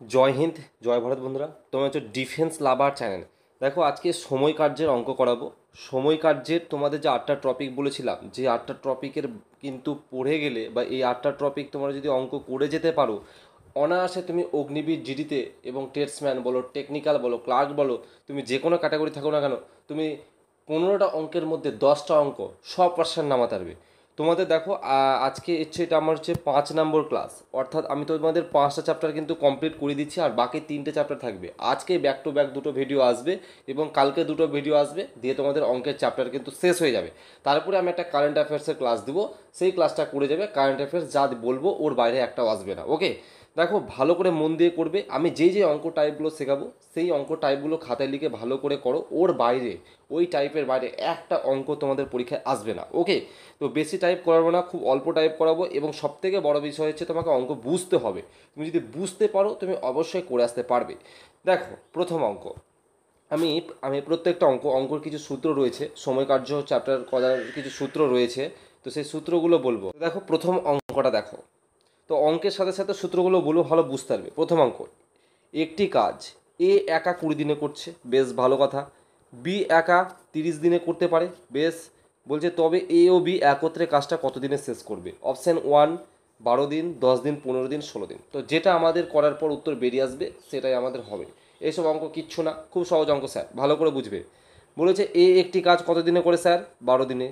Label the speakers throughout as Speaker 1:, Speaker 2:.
Speaker 1: জয় হিন্দ, জয় ভারত বন্ধুরা। তোমার হচ্ছে ডিফেন্স লাভার চ্যানেল। দেখো, আজকে সময় কার্যের অঙ্ক করাবো। সময় কার্যের তোমাদের যে 8টা টপিক বলেছিলাম, যে 8টা টপিকের কিন্তু পড়ে গেলে বা এই 8টা টপিক তোমরা যদি অঙ্ক করে যেতে পারো, অনায়াসে তুমি অগ্নিবীর জিডিতে এবং টেস্টম্যান বলো, টেকনিক্যাল বলো, ক্লার্ক বলো, তুমি যে কোনো ক্যাটাগরি থাকো না কেন, তুমি 15টা অঙ্কের মধ্যে 10টা অঙ্ক 100% নামাতে পারবে। তোমাদের দেখো, আজকে হচ্ছে এটা আমার হচ্ছে 5 নম্বর ক্লাস, অর্থাৎ আমি তোমাদের 5টা চ্যাপ্টার কিন্তু কমপ্লিট করে দিচ্ছি, আর বাকি 3টে চ্যাপ্টার থাকবে। আজকে ব্যাক টু ব্যাক দুটো ভিডিও আসবে এবং কালকে দুটো ভিডিও আসবে, দিয়ে তোমাদের অঙ্কের চ্যাপ্টার কিন্তু শেষ হয়ে যাবে। তারপরে আমি একটা কারেন্ট অ্যাফেয়ার্সের ক্লাস দিব, সেই ক্লাসটা করে যাবে। কারেন্ট অ্যাফেয়ার্স যা বলবো ওর বাইরে একটাও আসবে না, ওকে? দেখো, ভালো করে মন দিয়ে করবে। আমি যেই যে অঙ্ক টাইপগুলো শেখাবো সেই অঙ্ক টাইপগুলো খাতায় লিখে ভালো করে করো। ওর বাইরে, ওই টাইপের বাইরে একটা অঙ্ক তোমাদের পরীক্ষায় আসবে না, ওকে? তো বেশি টাইপ করাবো না, খুব অল্প টাইপ করাবো। এবং সবথেকে বড় বিষয় হচ্ছে তোমাকে অঙ্ক বুঝতে হবে। তুমি যদি বুঝতে পারো তুমি অবশ্যই করে আসতে পারবে। দেখো, প্রথম অঙ্ক। আমি আমি প্রত্যেকটা অঙ্কর কিছু সূত্র রয়েছে, সময় কার্য চ্যাপ্টার করার কিছু সূত্র রয়েছে, তো সেই সূত্রগুলো বলবো। দেখো, প্রথম অঙ্কটা দেখো। তো অঙ্কের সাথে সাথে সূত্রগুলো বলবো, ভালো বুঝতে পারবে। প্রথম অঙ্ক, একটি কাজ এ একা 20 দিনে করছে, বেশ ভালো কথা। বি একা 30 দিনে করতে পারে, বেশ। বলছে তবে এ ও বি একত্রে কাজটা কত দিনে শেষ করবে? অপশান 1 12 দিন, 10 দিন, 15 দিন, 16 দিন। তো যেটা আমাদের করার পর উত্তর বেরিয়ে আসবে সেটাই আমাদের হবে। এইসব অঙ্ক কিচ্ছু না, খুব সহজ অঙ্ক স্যার, ভালো করে বুঝবে। বলেছে এ একটি কাজ কত দিনে করে স্যার? 12 দিনে।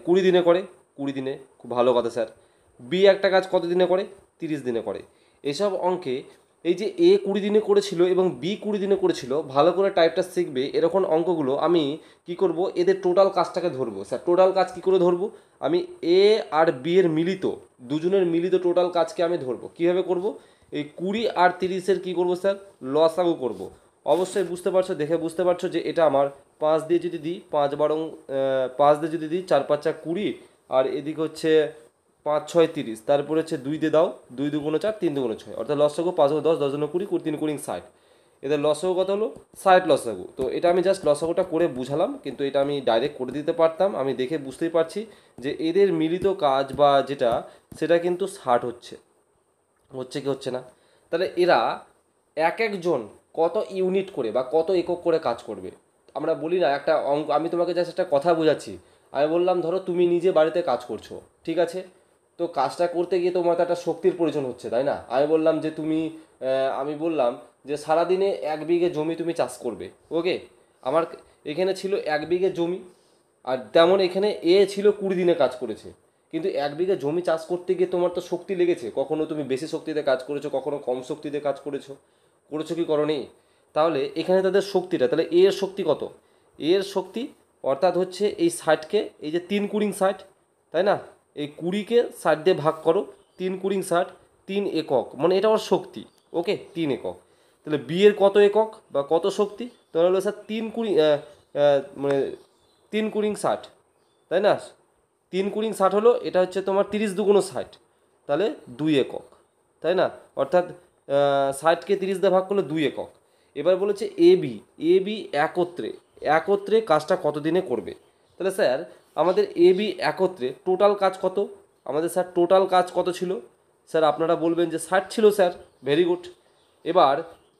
Speaker 1: 20 দিনে করে। 20 দিনে, খুব ভালো কথা স্যার। বি একটা কাজ কত দিনে করে? 30 দিনে করে। এসব অঙ্কে এই যে এ 20 দিনে করেছিল এবং বি 20 দিনে করেছিল, ভালো করে টাইপটা শিখবে। এরকম অঙ্কগুলো আমি কি করব, এদের টোটাল কাজটাকে ধরবো। স্যার টোটাল কাজ কি করে ধরবো? আমি এ আর বি এর মিলিত, দুজনের মিলিত টোটাল কাজকে আমি ধরবো। কীভাবে করব? এই 20 আর 30-এর কী করবো স্যার? লসাগু করব। অবশ্যই বুঝতে পারছো, দেখে বুঝতে পারছো যে এটা আমার 5 দিয়ে যদি দিই, 5 দিয়ে যদি দিই, 4 5 20, আর এদিকে হচ্ছে 5 6 30, তারপরে হচ্ছে 2 দিয়ে দাও, 2 2 4, 3 2 6, অর্থাৎ লসাগু 5 10, 10 20, 3 20 60। এদের লসাগু কত হলো? 60 লসাগু। তো এটা আমি জাস্ট লসাগুটা করে বুঝালাম, কিন্তু এটা আমি ডাইরেক্ট করে দিতে পারতাম। আমি দেখে বুঝতেই পারছি যে এদের মিলিত কাজ বা যেটা, সেটা কিন্তু 60 হচ্ছে। হচ্ছে কি হচ্ছে না? তাহলে এরা এক একজন কত ইউনিট করে বা কত একক করে কাজ করবে? আমরা বলি না একটা অঙ্ক, আমি তোমাকে জাস্ট একটা কথা বোঝাচ্ছি। আমি বললাম ধরো তুমি নিজে বাড়িতে কাজ করছো, ঠিক আছে? তো কাজটা করতে গিয়ে তোমার তো একটা শক্তির প্রয়োজন হচ্ছে, তাই না? আমি বললাম যে আমি বললাম যে সারাদিনে 1 বিঘে জমি তুমি চাষ করবে, ওকে? আমার এখানে ছিল 1 বিঘে জমি, আর তেমন এখানে এ ছিল 20 দিনে কাজ করেছে। কিন্তু 1 বিঘা জমি চাষ করতে গিয়ে তোমার তো শক্তি লেগেছে, কখনো তুমি বেশি শক্তিতে কাজ করেছো, কখনো কম শক্তিতে কাজ করেছো। করেছো কি করনি? তাহলে এখানে তাদের শক্তিটা, তাহলে এ এর শক্তি কত? এ এর শক্তি অর্থাৎ হচ্ছে এই 60কে, এই যে 3 20 60, তাই না? এই 20কে 60 দিয়ে ভাগ করো, 3 20 60, 3 একক, মানে এটা ওর শক্তি, ওকে? 3 একক। তাহলে বি এর কত একক বা কত শক্তি? তাহলে হলো স্যার 3 20, মানে 3 20 60, তাই না? 3 20 60 হলো, এটা হচ্ছে তোমার 30 2 60, তাহলে 2 একক, তাই না? অর্থাৎ 60কে 30 দিয়ে ভাগ করলে 2 একক। এবার বলেছে এ বি একত্রে, একত্রে কাজটা কত দিনে করবে? তাহলে স্যার আমাদের এ বি একত্রে টোটাল কাজ কত? আমাদের স্যার টোটাল কাজ কত ছিল? স্যার আপনারা বলবেন যে 60 ছিল স্যার, ভেরি গুড। এবার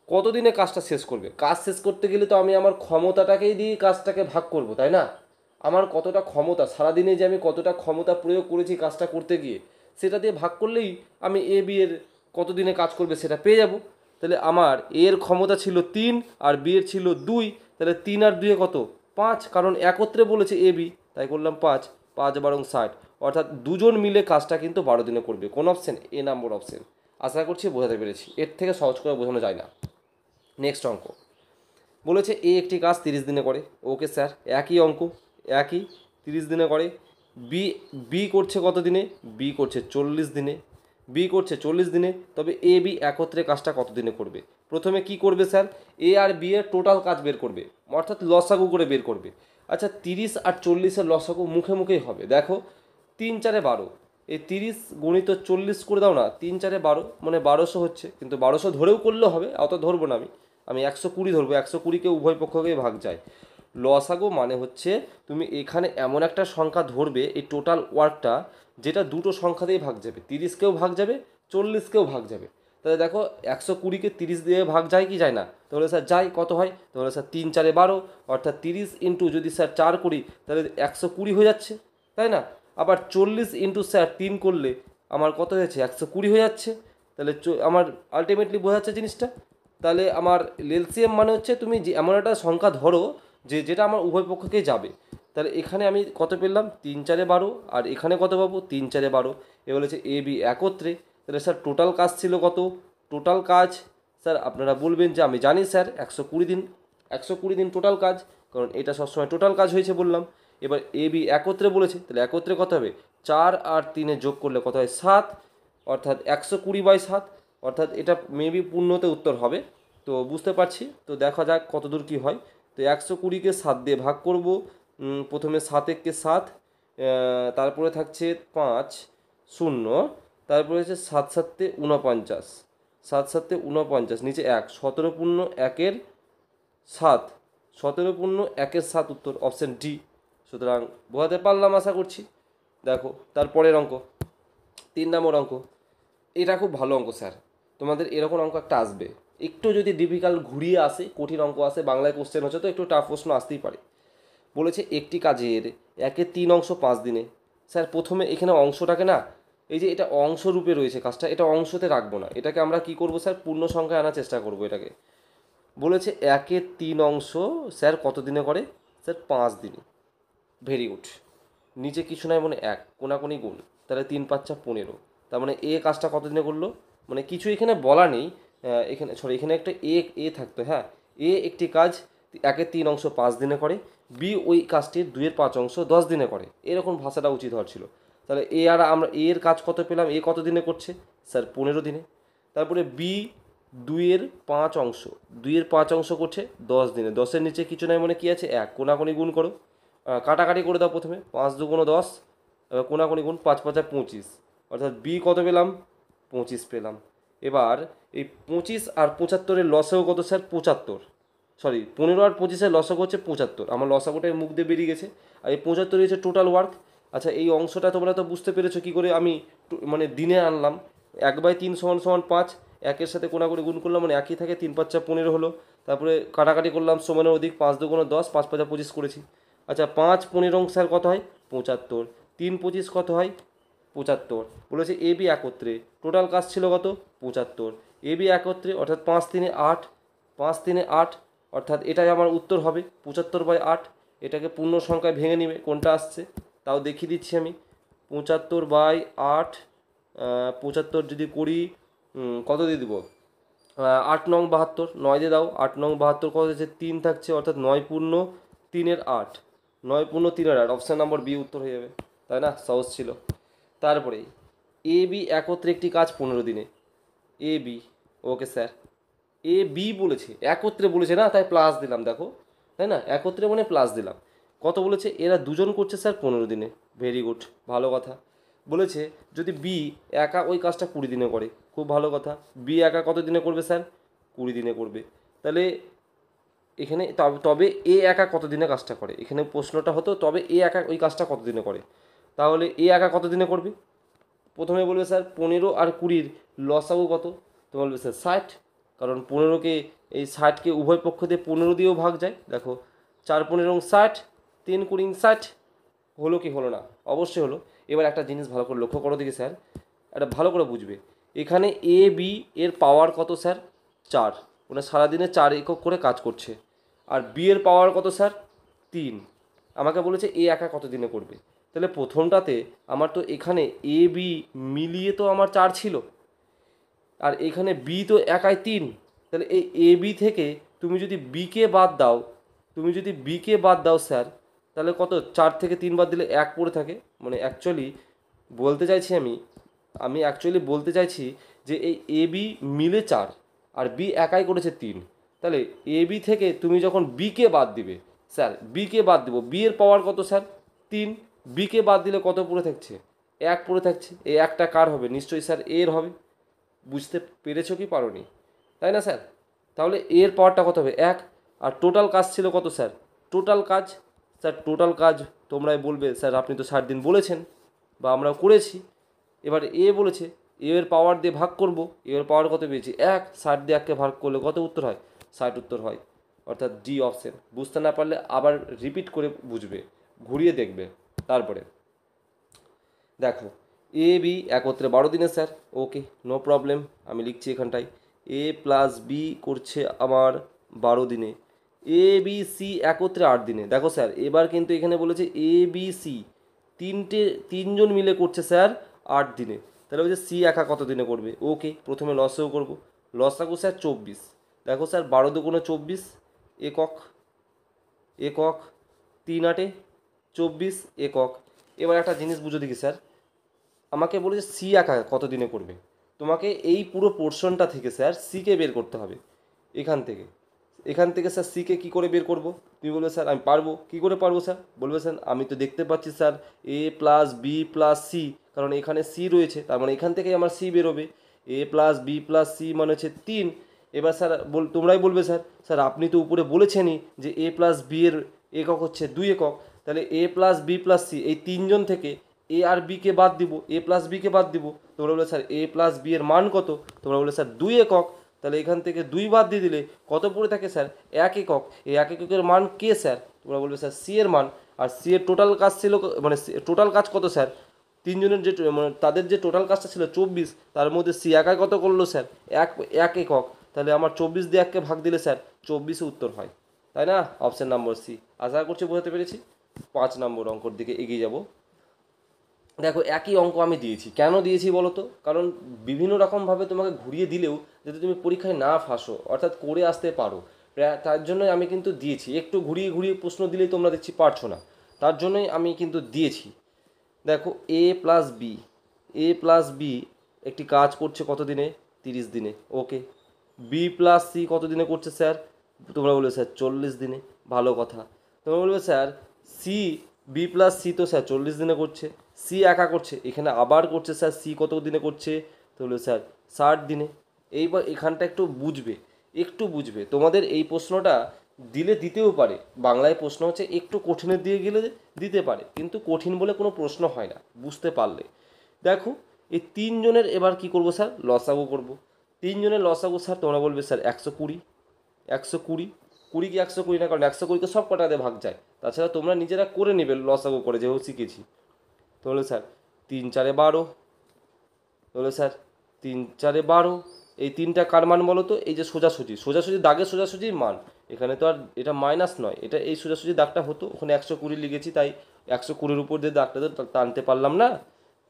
Speaker 1: কত দিনে কাজটা শেষ করবে? কাজ শেষ করতে গেলে তো আমি আমার ক্ষমতাটাকেই দিয়ে কাজটাকে ভাগ করব, তাই না? আমার কতটা ক্ষমতা, সারাদিনে যে আমি কতটা ক্ষমতা প্রয়োগ করেছি কাজটা করতে গিয়ে, সেটা দিয়ে ভাগ করলেই আমি এ বি এর কত দিনে কাজ করবে সেটা পেয়ে যাব। তাহলে আমার এর ক্ষমতা ছিল 3 আর বি এর ছিল 2, তাহলে 3 আর 2 কত? 5, কারণ একত্রে বলেছে এ বি, তাই করলাম 5। 5 12 60, অর্থাৎ দুজন মিলে কাজটা কিন্তু 12 দিনে করবে। কোন অপশন? এ নাম্বার অপশন। আশা করছি বোঝাতে পেরেছি, এর থেকে সহজ করে বোঝানো যায় না। নেক্সট অঙ্ক বলেছে এ একটি কাজ 30 দিনে করে, ওকে স্যার, একই অঙ্ক, একই। 30 দিনে করে। বি বি করছে কত দিনে? বি করছে 40 দিনে। বি করছে 40 দিনে, তবে এ বি একত্রে কাজটা কত দিনে করবে? প্রথমে কি করবে স্যার? এ আর বি এর টোটাল কাজ বের করবে, অর্থাৎ লসাগু করে বের করবে। আচ্ছা, 30 আর 40-এর লসাগু মুখে মুখেই হবে। দেখো, 3 4 12, এই 30 গুণিত 40 করে দাও না, 3 4 12, মানে 1200 হচ্ছে। কিন্তু 1200 ধরেও করলেও হবে, অত ধরবো না আমি, আমি 120 ধরবো। 120কে উভয় পক্ষকে ভাগ যায়। লসাগু মানে হচ্ছে তুমি এখানে এমন একটা সংখ্যা ধরবে, এই টোটাল ওয়ার্কটা, যেটা দুটো সংখ্যা দিয়ে ভাগ যাবে, 30কেও ভাগ যাবে, 40কেও ভাগ যাবে। তাহলে দেখো 120কে 30 দিয়ে ভাগ যায় কি যায় না? তাহলে স্যার যায়, কত হয়? তাহলে স্যার 3 4 12, অর্থাৎ 30 ইন্টু যদি স্যার 4 করি তাহলে 120 হয়ে যাচ্ছে, তাই না? আবার 40 ইন্টু স্যার 3 করলে আমার কত হয়েছে? 120 হয়ে যাচ্ছে। তাহলে আমার আলটিমেটলি বোঝা যাচ্ছে জিনিসটা। তাহলে আমার এলসিএম মানে হচ্ছে তুমি যে এমন একটা সংখ্যা ধরো যেটা আমার উভয় পক্ষকেই যাবে। তাহলে এখানে আমি কত পেলাম? 3 4 12, আর এখানে কত পাবো? 3 4 12। এ বলেছে এ বি একত্রে। তাহলে স্যার টোটাল কাজ ছিল কত? টোটাল কাজ স্যার আপনারা বলবেন যে আমি জানি স্যার 120 দিন, 120 দিন টোটাল কাজ, কারণ এটা সবসময় টোটাল কাজ হয়েছে বললাম। এবার এ বি একত্রে বলেছে, তাহলে একত্রে কত হবে? 4 আর 3 যোগ করলে কত হয়? 7, অর্থাৎ 120/7, অর্থাৎ এটা মেবি পূর্ণতে উত্তর হবে। তো বুঝতে পারছি, তো দেখা যাক কতদূর কী হয়। তো 120কে 7 দিয়ে ভাগ করব। প্রথমে 7 একে 7, তারপরে থাকছে 5 0, তারপরে হচ্ছে 7 7 49, 7 7 49, নিচে 1, 17 পূর্ণ 1-এর 7, 17 পূর্ণ 1-এর 7 উত্তর অপশান ডি। সুতরাং বোঝাতে পারলাম আশা করছি। দেখো তারপরের অঙ্ক, 3 নম্বর অঙ্ক। এটা খুব ভালো অঙ্ক স্যার, তোমাদের এরকম অঙ্ক একটা আসবে। একটু যদি ডিফিকাল্ট ঘুরিয়ে আসে, কঠিন অঙ্ক আসে, বাংলায় কোশ্চেন হচ্ছে তো একটু টাফ প্রশ্ন আসতেই পারে। বলেছে একটি কাজের 1/3 অংশ 5 দিনে। স্যার প্রথমে এখানে অংশটাকে না, এই যে এটা অংশ রূপে রয়েছে কাজটা, এটা অংশতে রাখবো না, এটাকে আমরা কি করব স্যার? পূর্ণ সংখ্যায় আনার চেষ্টা করব এটাকে। বলেছে 1/3 অংশ স্যার কত দিনে করে? স্যার 5 দিনে। Very good. নিচে কিছু নাই মানে 1, কোনাকুনি গুণ, তাহলে 3 5 15। তার মানে এ কাজটা কত দিনে করলো? মানে কিছু এখানে বলা নেই, এখানে সরি এখানে একটা এ থাকতো, হ্যাঁ। একটি কাজ 1/3 অংশ 5 দিনে করে, বি ওই কাজটির 2/5 অংশ 10 দিনে করে, এরকম ভাষাটা উচিত হওয়ার ছিল। তাহলে আর আমরা এর কাজ কত পেলাম? কত দিনে করছে? স্যার 15 দিনে। তারপরে বি 2/5 অংশ, 2/5 অংশ করছে 10 দিনে, 10-এর নিচে কিছু নাই মানে কি আছে? 1, কোনাকুনি গুণ করো, কাটাকাটি করে দাও প্রথমে, 5 2 10, এবার কোনাকুনি গুণ, 5 5 25, অর্থাৎ বি কত পেলাম? 25 পেলাম। এবার এই 25 আর 75-এর লসাগু কত স্যার? 75, সরি 15 আর 25-এর লসাগু হচ্ছে 75, আমার লসাগুটাই মুখ দিয়ে বেরিয়ে গেছে। আর এই 75 হচ্ছে টোটাল ওয়ার্ক। আচ্ছা এই অংশটা তোমরা তো বুঝতে পেরেছো কী করে আমি মানে দিনে আনলাম। 1/3 = 5, 1-এর সাথে কোনাকুনি গুণ করলাম মানে একই থাকে, 3 5 15 হলো। তারপরে কাটাকাটি করলাম, সমানের অধিক, 5 2 10, 5 5 25 করেছি। আচ্ছা 5 15 স্যার কত হয়? 75, 3 25 কত হয়? 75। বলেছে এ বি একত্রে টোটাল কাজ ছিল কত? 75। এ বি একত্রে অর্থাৎ 5 3 8, 5 3 8, অর্থাৎ এটাই আমার উত্তর হবে 75/8। এটাকে পূর্ণ সংখ্যায় ভেঙে নিবে, কোনটা আসছে তাও দেখিয়ে দিচ্ছি আমি। 75/8, 75 যদি করি কত দিয়ে দিব? 8 9 72, 9 দিয়ে দাও। 8 9 72 কত হচ্ছে? 3 থাকছে, অর্থাৎ 9 পূর্ণ 3-এর 8, 9 পূর্ণ 3-এর 8, অপশান নম্বর বি উত্তর হয়ে যাবে, তাই না? সহজ ছিল। তারপরে এ বি একত্রে একটি কাজ 15 দিনে। A B, okay sir, A B বলেছে, একত্রে বলেছে না, তাই প্লাস দিলাম, দেখো তাই না? একত্রে মানে প্লাস দিলাম। কত বলেছে? এরা দুজন করছে স্যার 15 দিনে। ভেরি গুড, ভালো কথা। বলেছে যদি বি একা ওই কাজটা 20 দিনে করে, খুব ভালো কথা। বি একা কত দিনে করবে স্যার? 20 দিনে করবে। তাহলে এখানে তবে এ একা কত দিনে কাজটা করে, এখানে প্রশ্নটা হতো তবে এ একা ওই কাজটা কত দিনে করে। তাহলে এ একা কত দিনে করবে? প্রথমে বলবে স্যার 15 আর 20-র লসাগু কত? তো বলবে স্যার 60, কারণ 15কে এই 60কে উভয় পক্ষ দিয়ে 15 দিয়েও ভাগ যায়। দেখো 4 15 60, 3 20 60, হলো কি হলো না? অবশ্যই হলো। এবার একটা জিনিস ভালো করে লক্ষ্য করো দেখি স্যার, এটা ভালো করে বুঝবে। এখানে এ বি এর পাওয়ার কত স্যার? 4, মানে সারাদিনে 4 একক করে কাজ করছে। আর বি এর পাওয়ার কত স্যার? 3। আমাকে বলেছে এ একা কত দিনে করবে। তাহলে প্রথমটাতে আমার তো এখানে এ বি মিলিয়ে তো আমার 4 ছিল, আর এখানে বি তো একাই 3। তাহলে এই এ বি থেকে তুমি যদি বিকে বাদ দাও, স্যার, তাহলে কত? 4 থেকে 3 বাদ দিলে 1 পড়ে থাকে। মানে অ্যাকচুয়ালি বলতে চাইছি বলতে চাইছি যে এই এ বি মিলে 4 আর বি একাই করেছে 3। তাহলে এ বি থেকে তুমি যখন বিকে বাদ দিবে, স্যার বিকে বাদ দেবো, বি এর পাওয়ার কত স্যার? 3, বিকে বাদ দিলে কত পড়ে থাকছে? 1 পড়ে থাকছে। এই একটা কার হবে? নিশ্চয়ই স্যার এর হবে। বুঝতে পেরেছো কি পারোনি? তাই না স্যার? তাহলে এর পাওয়ারটা কত হবে? 1। আর টোটাল কাজ ছিল কত স্যার? টোটাল কাজ, স্যার টোটাল কাজ তোমরাই বলবে স্যার, আপনি তো 60 দিন বলেছেন বা আমরাও করেছি। এবার এ বলেছে এর পাওয়ার দিয়ে ভাগ করব, এর পাওয়ার কত পেয়েছি 1, 60 দিয়ে 1কে ভাগ করলে কত উত্তর হয় 60 উত্তর হয়, অর্থাৎ ডি অপশন। বুঝতে না পারলে আবার রিপিট করে বুঝবে, ঘুরিয়ে দেখবে। তারপরে দেখো এ বি একত্রে 12 দিনে স্যার, ওকে নো প্রবলেম, আমি লিখছি এখানটায় এ প্লাস বি করছে আমার 12 দিনে, এ বি সি একত্রে 8 দিনে। দেখো স্যার এবার কিন্তু এখানে বলেছে এ বি সি তিনজন মিলে করছে স্যার 8 দিনে, তাহলে বলছে সি একা কত দিনে করবে, ওকে প্রথমে লসেও করবো, লসাগু স্যার 24। দেখো স্যার 12 × 24 একক, একক 3 8 24 একক। এবার একটা জিনিস বুঝো দেখি স্যার, আমাকে বলেছে সি একা কত দিনে করবে, তোমাকে এই পুরো পোর্শনটা থেকে স্যার সিকে বের করতে হবে। এখান থেকে স্যার সিকে কী করে বের করব, তুমি বলবে স্যার আমি পারবো, কী করে পারবো স্যার, বলবে স্যার আমি তো দেখতে পাচ্ছি স্যার এ প্লাস বি প্লাস সি, কারণ এখানে সি রয়েছে, তার মানে এখান থেকেই আমার সি বেরোবে, এ প্লাস বি প্লাস সি মানে হচ্ছে 3। এবার স্যার তোমরাই বলবে স্যার স্যার আপনি তো উপরে বলেছেনই যে এ প্লাস বি এর একক হচ্ছে 2 একক, তাহলে এ প্লাস বি প্লাস সি এই তিনজন থেকে এ আর বিকে বাদ দিব, এ প্লাস বিকে বাদ দিব, তোমরা বলে স্যার এ প্লাস বি এর মান কত, তোমরা বলে স্যার 2 একক, তাহলে এখান থেকে 2 বাদ দিয়ে দিলে কত পড়ে থাকে স্যার 1 একক, এই 1 এককের মান কে স্যার, তোমরা বলবে স্যার সি এর মান, আর সি এর টোটাল কাজ ছিল মানে টোটাল কাজ কত স্যার, তিনজনের যে মানে তাদের যে টোটাল কাজটা ছিল 24, তার মধ্যে সি একাই কত করলো স্যার 1 একক, তাহলে আমার 24 দিয়ে 1কে ভাগ দিলে স্যার 24 উত্তর হয়, তাই না, অপশন নাম্বার সি। আশা করছি বোঝাতে পেরেছি। 5 নম্বর অঙ্কর দিকে এগিয়ে যাব। দেখো একই অঙ্ক আমি দিয়েছি, কেন দিয়েছি বলো তো, কারণ বিভিন্ন রকমভাবে তোমাকে ঘুরিয়ে দিলেও যাতে তুমি পরীক্ষায় না ফাঁসো, অর্থাৎ করে আসতে পারো, তার জন্যই আমি কিন্তু দিয়েছি। একটু ঘুরিয়ে ঘুরিয়ে প্রশ্ন দিলেই তোমরা দেখছি পারছো না, তার জন্যই আমি কিন্তু দিয়েছি। দেখো এ প্লাস বি, এ প্লাস বি একটি কাজ করছে কত দিনে 30 দিনে, ওকে। বি প্লাস সি কত দিনে করছে স্যার, তোমরা বলবে স্যার 40 দিনে, ভালো কথা। তোমরা বলবে sir C B plus C তো স্যার 40 দিনে করছে, সি একা করছে, এখানে আবার করছে স্যার সি কত দিনে করছে, তো বলবে স্যার 60 দিনে। এইবার এখানটা একটু বুঝবে তোমাদের এই প্রশ্নটা দিলে দিতেও পারে, বাংলায় প্রশ্ন হচ্ছে একটু কঠিনের দিয়ে গেলে দিতে পারে, কিন্তু কঠিন বলে কোনো প্রশ্ন হয় না বুঝতে পারলে। দেখো এই তিনজনের এবার কি করব স্যার, লসাগু করব। তিনজনের লসাগু স্যার তোমরা বলবে স্যার 120, 120 কুড়ি কি 120 না, কারণ 120কে সব কটাতে ভাগ যায়, তাছাড়া তোমরা নিজেরা করে নেবে লসাগু করে যেহেতু শিখেছি। তো বলে স্যার 3 4 12, বলে স্যার 3 4 12, এই তিনটা কার মান বলো তো, এই যে সোজাসুজি দাগে সোজাসুজির মান, এখানে তো আর এটা মাইনাস নয়, এটা এই সোজাসুজি দাগটা হতো, ওখানে 120 লিখেছি, তাই 120-র উপর দিয়ে দাগটা তো টানতে পারলাম না,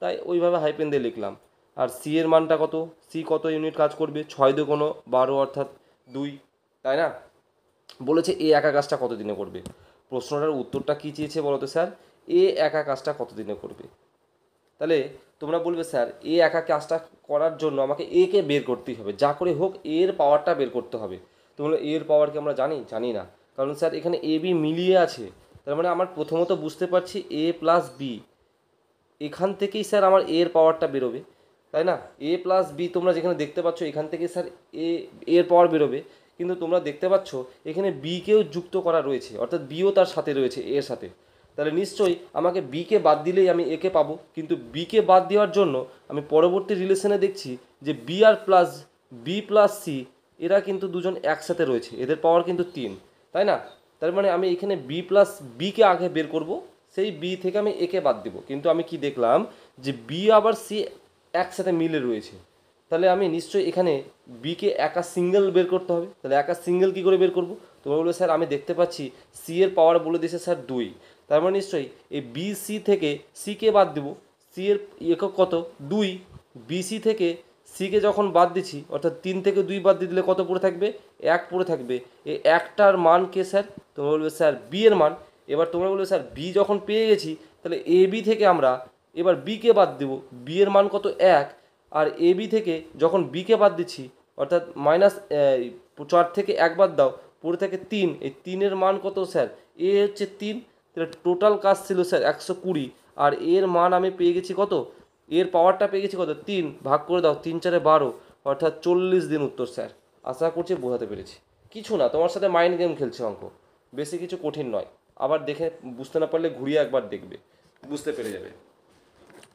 Speaker 1: তাই ওইভাবে হাইপেন দিয়ে লিখলাম। আর সি এর মানটা কত, সি কত ইউনিট কাজ করবে 6 2 12 অর্থাৎ 2, তাই না। বলেছে এ একা কাজটা কত দিনে করবে, প্রশ্নটার উত্তরটা কী চেয়েছে বলো তো স্যার, এ একা কাজটা কত দিনে করবে। তাহলে তোমরা বলবে স্যার এ একা কাজটা করার জন্য আমাকে এ কে বের করতেই হবে, যা করে হোক এর পাওয়ারটা বের করতে হবে। তোমরা এর পাওয়ার কি আমরা জানি না, কারণ স্যার এখানে এ বি মিলিয়ে আছে, তার মানে আমার প্রথমত বুঝতে পারছি এ প্লাস বি, এখান থেকেই স্যার আমার এর পাওয়ারটা বেরোবে, তাই না। এ প্লাস বি তোমরা যেখানে দেখতে পাচ্ছ এখান থেকে স্যার এর পাওয়ার বেরোবে, কিন্তু তোমরা দেখতে পাচ্ছ এখানে বিকেও যুক্ত করা রয়েছে, অর্থাৎ বিও তার সাথে রয়েছে এর সাথে, তাহলে নিশ্চয়ই আমাকে বিকে বাদ দিলেই আমি একে পাবো, কিন্তু বিকে বাদ দেওয়ার জন্য আমি পরবর্তী রিলেশনে দেখছি যে বি আর প্লাস বি প্লাস সি এরা কিন্তু দুজন একসাথে রয়েছে, এদের পাওয়ার কিন্তু 3, তাই না। তার মানে আমি এখানে বি প্লাস বিকে আগে বের করব, সেই বি থেকে আমি একে বাদ দেবো, কিন্তু আমি কি দেখলাম যে বি আবার সি একসাথে মিলে রয়েছে, তাহলে আমি নিশ্চয়ই এখানে বিকে একা সিঙ্গেল বের করতে হবে, তাহলে একা সিঙ্গেল কী করে বের করব, তোমরা বলবে স্যার আমি দেখতে পাচ্ছি সি এর পাওয়ার বলে দিয়েছে স্যার 2, তার মানে নিশ্চয়ই এই বি সি থেকে সিকে বাদ দেবো, সি এর একক কত 2, বিসি থেকে সিকে যখন বাদ দিচ্ছি অর্থাৎ 3 থেকে 2 বাদ দিয়ে দিলে কত পড়ে থাকবে 1 পড়ে থাকবে, এই একটার মান কে স্যার, তোমরা বলবে স্যার বি এর মান। এবার তোমরা বলবে স্যার বি যখন পেয়ে গেছি তাহলে এ বি থেকে আমরা এবার বিকে বাদ দেবো, বি এর মান কত 1, আর এ বি থেকে যখন বিকে বাদ দিচ্ছি অর্থাৎ মাইনাস 4 থেকে 1 বাদ দাও পড়ে থাকে 3, এই 3-এর মান কত স্যার, এ হচ্ছে 3, তাহলে টোটাল কাজ ছিল স্যার 120, আর এর মান আমি পেয়ে গেছি কত, এর পাওয়ারটা পেয়ে গেছি কত 3, ভাগ করে দাও 3 4 12 অর্থাৎ 40 দিন উত্তর স্যার। আশা করছি বোঝাতে পেরেছি, কিছু না তোমার সাথে মাইন্ড গেম খেলছে অঙ্ক, বেশি কিছু কঠিন নয়, আবার দেখে বুঝতে না পারলে ঘুরিয়ে একবার দেখবে বুঝতে পেরে যাবে।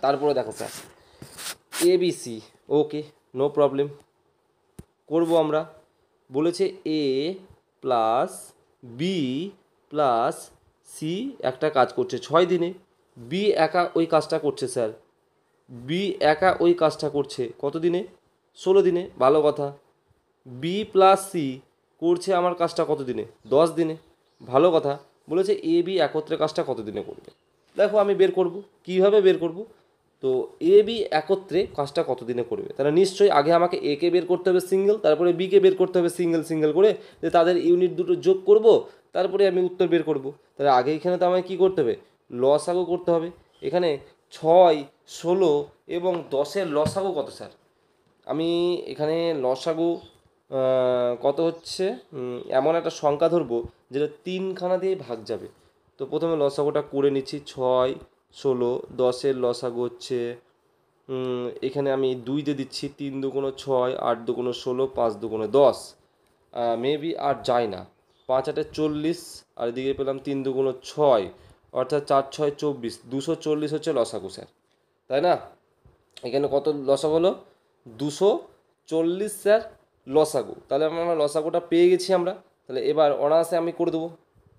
Speaker 1: তারপরে দেখো স্যার ABC, ওকে, নো প্রবলেম, করব আমরা। বলেছে এ প্লাস বি প্লাস সি একটা কাজ করছে 6 দিনে, বি একা ওই কাজটা করছে স্যার, বি একা ওই কাজটা করছে কত দিনে? 16 দিনে, ভালো কথা। বি প্লাস সি করছে আমার কাজটা কত দিনে? 10 দিনে, ভালো কথা। বলেছে এ বি একত্রে কাজটা কত দিনে করবে। দেখো আমি বের করব, কীভাবে বের করব? তো এ বি একত্রে কাজটা কত দিনে করবে, তাহলে নিশ্চয়ই আগে আমাকে এ কে বের করতে হবে সিঙ্গেল, তারপরে বি কে বের করতে হবে সিঙ্গেল সিঙ্গেল করে, যে তাদের ইউনিট দুটো যোগ করব, তারপরে আমি উত্তর বের করব। তাহলে আগে এখানে তো আমাকে কী করতে হবে? লসাগু করতে হবে। এখানে 6, 16 এবং 10-এর লসাগু কত স্যার? আমি এখানে লসাগু কত হচ্ছে, এমন একটা সংখ্যা ধরবো যেটা 3খানা দিয়ে ভাগ যাবে। তো প্রথমে লসাগুটা করে নিচ্ছি, 6, 16, 10-এর লসাগু হচ্ছে, এখানে আমি 2 দিয়ে দিচ্ছি, 3 × 2 = 6, 8 × 2 = 16, 5 × 2 = 10, মেবি আর যায় না, 5 × 8 = 40, আর এদিকে পেলাম 3 × 2 = 6, অর্থাৎ 4 × 6 = 24, 240 হচ্ছে লসাগু স্যার, তাই না? এখানে কত লসাগু হলো? 240 স্যার লসাগু। তাহলে আমরা লসাগুটা পেয়ে গেছি আমরা। তাহলে এবার অনায়াসে আমি করে দেবো।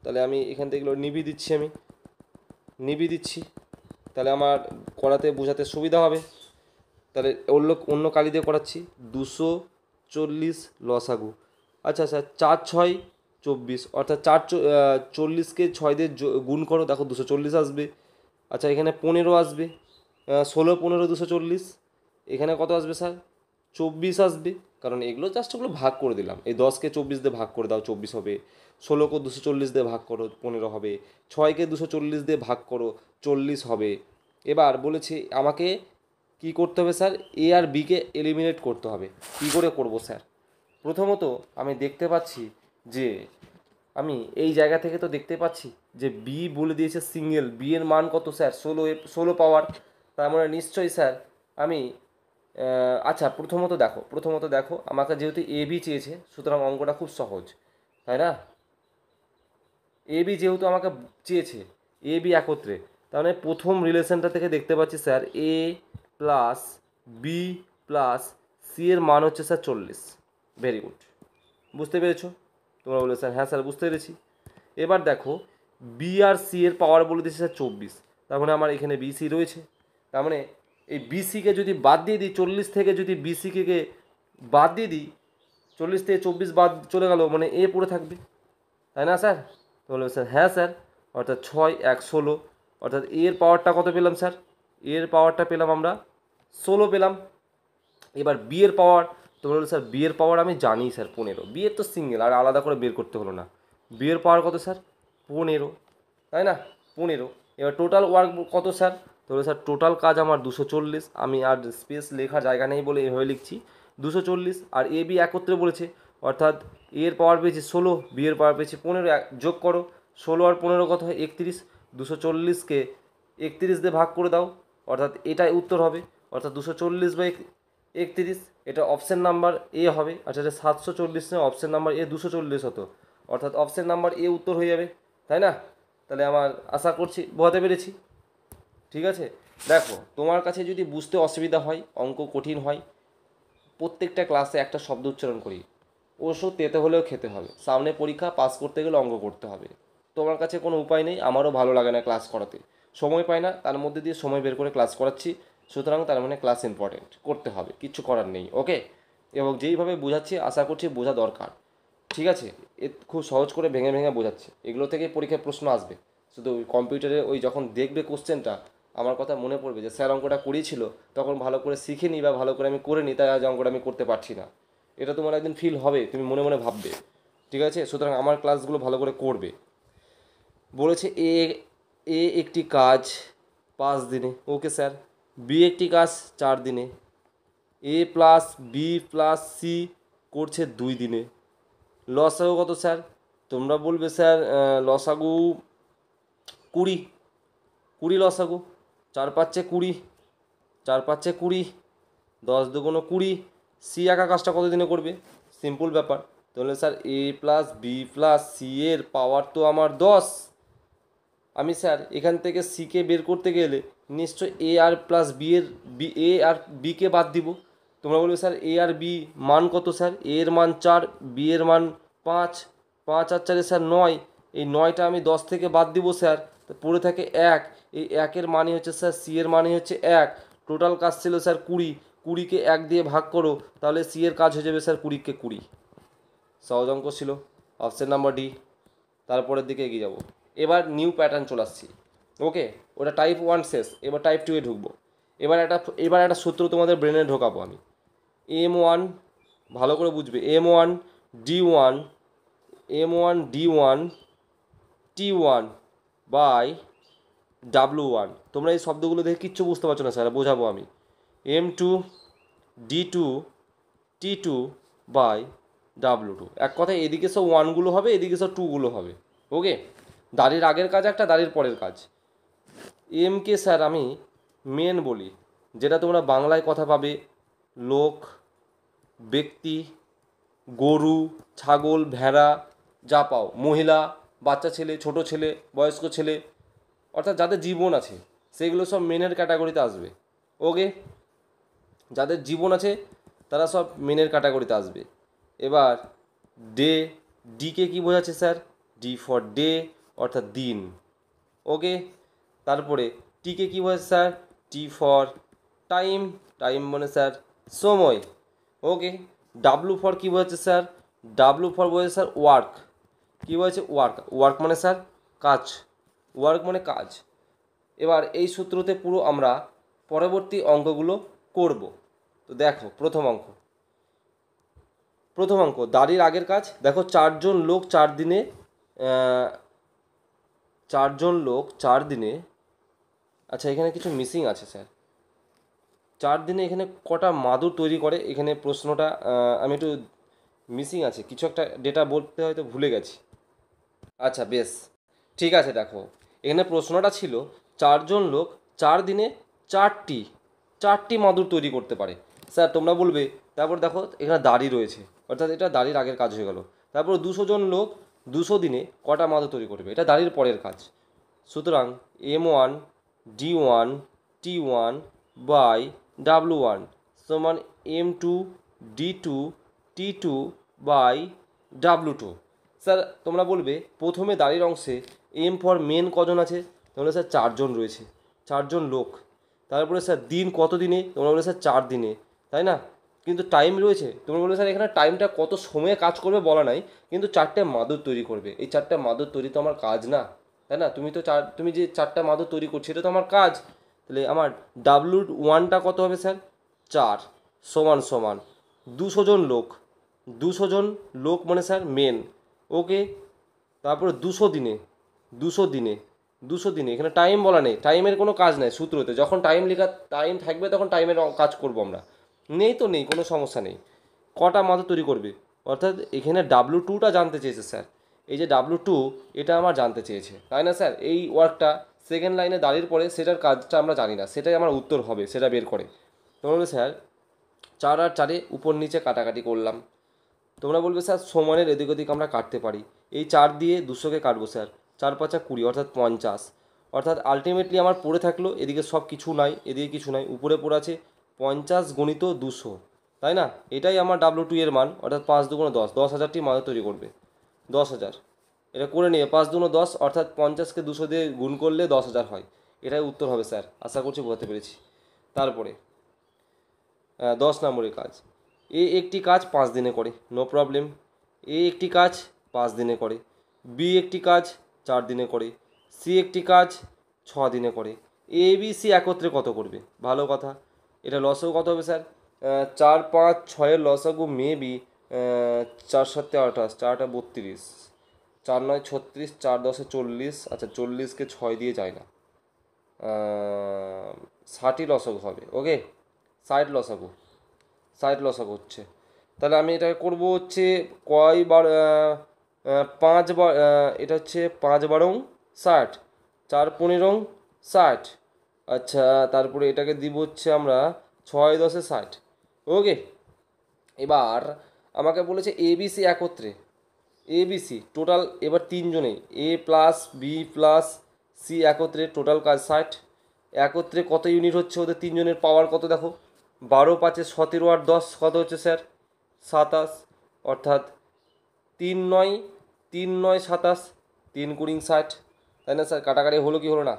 Speaker 1: তাহলে আমি এখান থেকে নিভিয়ে দিচ্ছি, আমি নিভিয়ে দিচ্ছি, তাহলে আমার করাতে বোঝাতে সুবিধা হবে। তাহলে অন্য কালি দিয়ে করাচ্ছি, 240 লসাগু। আচ্ছা স্যার, 4 × 6 = 24, অর্থাৎ 40কে 6 দিয়ে গুণ করো, দেখো 240 আসবে। আচ্ছা এখানে 15 আসবে, 16, 15, 240, এখানে কত আসবে স্যার? 24 আসবে, কারণ এগুলো জাস্ট ওগুলো ভাগ করে দিলাম। এই 10কে 24 দিয়ে ভাগ করে দাও, 24 হবে। 16কে 240 দিয়ে ভাগ করো, 15 হবে। 6কে 240 দিয়ে ভাগ করো, 40 হবে। এবার বলেছি আমাকে কি করতে হবে স্যার? এ আর বিকে এলিমিনেট করতে হবে। কী করে করব স্যার? প্রথমত আমি দেখতে পাচ্ছি যে আমি এই জায়গা থেকে তো দেখতে পাচ্ছি যে বি বলে দিয়েছে সিঙ্গেল, বি এর মান কত স্যার? 16 পাওয়ার। তার মানে নিশ্চয়ই স্যার আমি আচ্ছা প্রথমত দেখো আমাকে যেহেতু এ বি চেয়েছে, সুতরাং অঙ্কটা খুব সহজ, তাই না? এ বি যেহেতু আমাকে চেয়েছে, এ বি একত্রে, তার মানে প্রথম রিলেশনটা থেকে দেখতে পাচ্ছি স্যার এ প্লাস বি প্লাস সি এর মান হচ্ছে স্যার 40। ভেরি গুড, বুঝতে পেরেছো? তোমরা বলে স্যার হ্যাঁ স্যার বুঝতে পেরেছি। এবার দেখো বি আর সি এর পাওয়ার বলে দিচ্ছে স্যার 24, তার মানে আমার এখানে বিসি রয়েছে। তার মানে এই বিসিকে যদি বাদ দিয়ে দিই, 40 থেকে যদি বিসিকে বাদ দিয়ে দিই, 40 থেকে 24 বাদ চলে গেল, মানে এ পড়ে থাকবে, তাই না স্যার? তো বলবে স্যার হ্যাঁ স্যার, অর্থাৎ 6, 1, 16, অর্থাৎ এর পাওয়ারটা কত পেলাম স্যার? এর পাওয়ারটা পেলাম আমরা 16 পেলাম। এবার বি এর পাওয়ার, তো বললো স্যার বি এর পাওয়ার আমি জানি স্যার 15, বি এর তো সিঙ্গেল, আর আলাদা করে বের করতে হলো না। বি এর পাওয়ার কত স্যার? 15, তাই না? 15। এবার টোটাল ওয়ার্ক কত স্যার? তো বললো স্যার টোটাল কাজ আমার 240, আমি আর স্পেস লেখার জায়গা নেই বলে এভাবে লিখছি 240। আর এ বি একত্রে বলেছে, অর্থাৎ এর পাওয়ার পেয়েছি 16, বি এর পাওয়ার পেয়েছি 15, যোগ করো, 16 আর 15 কত হয়? 31, 240কে 31 দিয়ে ভাগ করে দাও, অর্থাৎ এটাই উত্তর হবে, অর্থাৎ 240/31, এটা অপশান নাম্বার এ হবে। আচ্ছা এটা 740 না, অপশান নাম্বার এ 240 হতো, অর্থাৎ অপশান নাম্বার এ উত্তর হয়ে যাবে, তাই না? তাহলে আমার আশা করছি বোঝাতে পেরেছি। ঠিক আছে, দেখো তোমার কাছে যদি বুঝতে অসুবিধা হয়, অঙ্ক কঠিন হয়, প্রত্যেকটা ক্লাসে একটা শব্দ উচ্চারণ করি, ওষুধ তেতে হলেও খেতে হবে, সামনে পরীক্ষা, পাস করতে গেলে অঙ্ক করতে হবে। তোমার কাছে কোনো উপায় নেই, আমারও ভালো লাগে না ক্লাস করাতে, সময় পাই না, তার মধ্যে দিয়ে সময় বের করে ক্লাস করাচ্ছি, সুতরাং তার মানে ক্লাস ইম্পর্টেন্ট, করতে হবে, কিচ্ছু করার নেই, ওকে? এবং যেইভাবে বোঝাচ্ছি আশা করছি বোঝা দরকার, ঠিক আছে? এ খুব সহজ করে ভেঙে ভেঙে বোঝাচ্ছে, এগুলো থেকে পরীক্ষায় প্রশ্ন আসবে। শুধু ওই কম্পিউটারে ওই যখন দেখবে কোশ্চেনটা, আমার কথা মনে পড়বে যে স্যার অঙ্কটা করিয়েছিল, তখন ভালো করে শিখে নিই বা ভালো করে আমি করে নিই, তাই আজ অঙ্কটা আমি করতে পারছি না। এটা তোমার একদিন ফিল হবে, তুমি মনে মনে ভাববে, ঠিক আছে? সুতরাং আমার ক্লাসগুলো ভালো করে করবে। বলেছে এ এ একটি কাজ 5 দিনে, ওকে স্যার। বি একটি কাজ 4 দিনে, এ প্লাস বি প্লাস সি করছে 2 দিনে। লসাগু কত স্যার? তোমরা বলবে স্যার লসাগু 20, 20 লসাগু, 4×5 = 20, 4×5 = 20, 10×2 = 20। সি একা কাজটা কত দিনে করবে? সিম্পল ব্যাপার। তাহলে স্যার এ প্লাস বি প্লাস সি এর পাওয়ার তো আমার 10, আমি স্যার এখান থেকে সিকে বের করতে গেলে নিশ্চয় এ আর প্লাস বি এর এ আর বিকে বাদ দিব। তোমরা বলবে স্যার এ আর বি মান কত স্যার? এ এর মান 4, বি এর মান 5, 5 আর 4 স্যার 9, এই 9টা আমি 10 থেকে বাদ দিব স্যার, তো পড়ে থাকে 1। এই 1-এর মানে হচ্ছে স্যার সি এর মানে হচ্ছে 1। টোটাল কাজ ছিল স্যার 20, 20কে 1 দিয়ে ভাগ করো, তাহলে সি এর কাজ হয়ে যাবে স্যার 20কে 20। সহজ অঙ্ক ছিল, অপশন নাম্বার ডি। তারপরের দিকে এগিয়ে যাব। এবার নিউ প্যাটার্ন চলে আসছি। ওকে, ওটা টাইপ 1 শেষ, এবার টাইপ 2 এ ঢুকবো। এবার একটা সূত্র তোমাদের ব্রেনে ঢোকাবো আমি। M1, ভালো করে বুঝবে, M1 D1, M1 D1 T1 by W1। তোমরা এই শব্দগুলো দেখে কিচ্ছু বুঝতে পারছো না স্যার, বোঝাবো আমি। M2 D2 T2 by W2। এক কথায় এদিকে সব ওয়ানগুলো হবে, এদিকে সব টুগুলো হবে। ওকে, দাড়ির আগের কাজ একটা, দাড়ির পরের কাজ। এমকে স্যার আমি মেন বলি, যেটা তোমরা বাংলায় কথা পাবে লোক, ব্যক্তি, গরু, ছাগল, ভেড়া, যা পাও, মহিলা, বাচ্চা ছেলে, ছোট ছেলে, বয়স্ক ছেলে, অর্থাৎ যাদের জীবন আছে সেগুলো সব মেনের ক্যাটাগরিতে আসবে। ওকে, যাদের জীবন আছে তারা সব মেনের ক্যাটাগরিতে আসবে। এবার ডে, ডিকে কী বোঝাচ্ছে স্যার? ডি ফর ডে, অর্থাৎ দিন। ওকে, তারপরে টিকে কী বোঝাচ্ছে sir? T for time, time মানে স্যার সময়। ওকে, ডাব্লু ফর কী বোঝাচ্ছে স্যার? ডাব্লু ফর বোঝাচ্ছে স্যার ওয়ার্ক। কী বোঝাচ্ছে? ওয়ার্ক। ওয়ার্ক মানে স্যার কাজ, ওয়ার্ক মানে কাজ। এবার এই সূত্রতে পুরো আমরা পরবর্তী অঙ্কগুলো করব। তো দেখো প্রথম অঙ্ক দাড়ির আগের কাজ। দেখো 4জন লোক 4 দিনে, 4জন লোক 4 দিনে, আচ্ছা এখানে কিছু মিসিং আছে স্যার। 4 দিনে এখানে কটা মাদুর তৈরি করে, এখানে প্রশ্নটা আমি একটু মিসিং আছে, কিছু একটা ডেটা বলতে হয়তো ভুলে গেছি। আচ্ছা বেশ, ঠিক আছে। দেখো এখানে প্রশ্নটা ছিল 4জন লোক 4 দিনে 4টি মাদুর তৈরি করতে পারে। স্যার তোমরা বলবে, তারপর দেখো এখানে দাড়ি রয়েছে, অর্থাৎ এটা দাড়ির আগের কাজ হয়ে গেল। তারপর 200 জন লোক 200 দিনে কটা মাদুর তৈরি করবে, এটা দাড়ির পরের কাজ। সুতরাং M1 D1 T1 by W1 সমান M2 D2 T2 by W2। Sir তোমরা বলবে প্রথমে দাড়ির অংশে এম ফর মেন কজন আছে? তোমরা স্যার 4জন রয়েছে, 4জন লোক। তারপরে স্যার দিন কত দিনে? তোমরা বলে স্যার 4 দিনে, তাই না? কিন্তু টাইম রয়েছে, তোমরা বলে স্যার এখানে টাইমটা কত সময়ে কাজ করবে বলা নাই, কিন্তু 4টে মাদুর তৈরি করবে। এই 4টে মাদুর তৈরি তো আমার কাজ না, তাই না? তুমি যে 4টা মাদুর তৈরি করছো এটা তো আমার কাজ। তাহলে আমার W1টা কত হবে স্যার? 4 সমান সমান 200 জন লোক, 200 জন লোক মানে স্যার মেন। ওকে, তারপরে 200 দিনে এখানে টাইম বলা নেই, টাইমের কোনো কাজ নেই সূত্রতে। যখন টাইম থাকবে তখন টাইমের কাজ করব আমরা, নেই তো নেই, কোনো সমস্যা নেই। কটা মাদুর তৈরি করবে, অর্থাৎ এখানে W2টা জানতে চেয়েছে স্যার। এই যে W2 এটা আমার জানতে চেয়েছে, তাই না স্যার? এই ওয়ার্কটা সেকেন্ড লাইনে দাঁড়িয়ে পড়ে, সেটার কাজটা আমরা জানি না, সেটাই আমার উত্তর হবে, সেটা বের করে। তোমরা বলবে স্যার 4 আর 4-এ উপর নিচে কাটাকাটি করলাম। তোমরা বলবে স্যার সমানের এদিক ওদিক আমরা কাটতে পারি। এই 4 দিয়ে 200কে কাটবো স্যার, 4 5 20 অর্থাৎ 50। অর্থাৎ আলটিমেটলি আমার পড়ে থাকলো এদিকে সব কিছু নাই, এদিকে কিছু নাই, উপরে পড়ে আছে 50 গুণিত 200, তাই না? এটাই আমার W2 এর মান, অর্থাৎ 5 দুগুণে 10, 10,000টি মাদুর তৈরি করবে। 10,000 এটা করে নিয়ে 5 দুগুণে 10, অর্থাৎ 50কে 200 দিয়ে গুণ করলে 10,000 হয়। এটাই উত্তর হবে স্যার, আশা করছি বোঝাতে পেরেছি। তারপরে 10 নম্বরের কাজ। এ একটি কাজ 5 দিনে করে, নো প্রবলেম। এ একটি কাজ 5 দিনে করে, বি একটি কাজ 4 দিনে করে, সি একটি কাজ 6 দিনে করে। এ বি সি একত্রে কত করবে? ভালো কথা, এটা লসাগু কত হবে স্যার? 4 5 6-এর লসাগু মেবি 4 7 28, 4 32, 4 9 36, 4 10 40। আচ্ছা 40কে 6 দিয়ে যায় না, 60ই লসাগু হবে। ওকে, 60 লসাগু হচ্ছে। তাহলে আমি এটাকে করবো হচ্ছে কয়বার, 5 বার, এটা হচ্ছে 5 বারং 60, 4 15 60। আচ্ছা তারপরে এটাকে দিব হচ্ছে আমরা 6 10 60। ওকে, এবার আমাকে বলেছে এবিসি একত্রে, এবিসি টোটাল এবার 3জনেই, এ প্লাস বি প্লাস সি একত্রে টোটাল কাজ 60। একত্রে কত ইউনিট হচ্ছে ওদের তিনজনের পাওয়ার কত দেখো, 12 5 17 আর 10 কত হচ্ছে স্যার 27, অর্থাৎ 3 9 3 9 27, 3 × 60, তাই না স্যার? কাটাকাটি হলো কি হলো না?